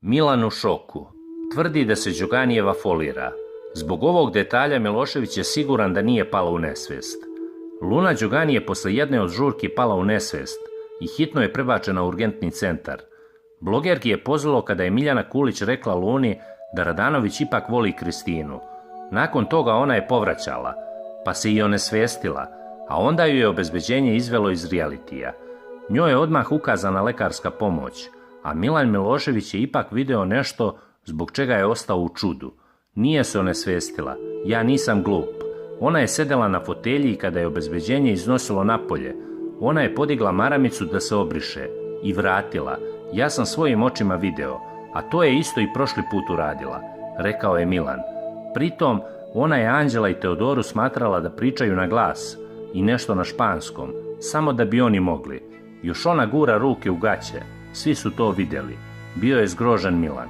Milan u šoku. Tvrdi da se Đoganijeva folira. Zbog ovog detalja Milošević je siguran da nije pala u nesvijest. Luna Đogani je posle jedne od žurki pala u nesvijest i hitno je prebačena u urgentni centar. Blogerki je pozvalo kada je Miljana Kulić rekla Luni da Radanović ipak voli Kristinu. Nakon toga ona je povraćala, pa se i onesvijestila, a onda ju je obezbeđenje izvelo iz realitija. Njoj je odmah ukazana lekarska pomoć, a Milan Milošević je ipak video nešto zbog čega je ostao u čudu. Nije se onesvijestila, ja nisam glup. Ona je sedela na fotelji i kada je obezbeđenje iznosilo napolje, ona je podigla maramicu da se obriše i vratila. Ja sam svojim očima video, a to je isto i prošli put uradila, rekao je Milan. Pritom, ona je Anđela i Teodoru smatrala da pričaju na glas i nešto na španskom, samo da bi oni mogli. Još ona gura ruke u gaće, svi su to vidjeli. Bio je zgrožen Milan.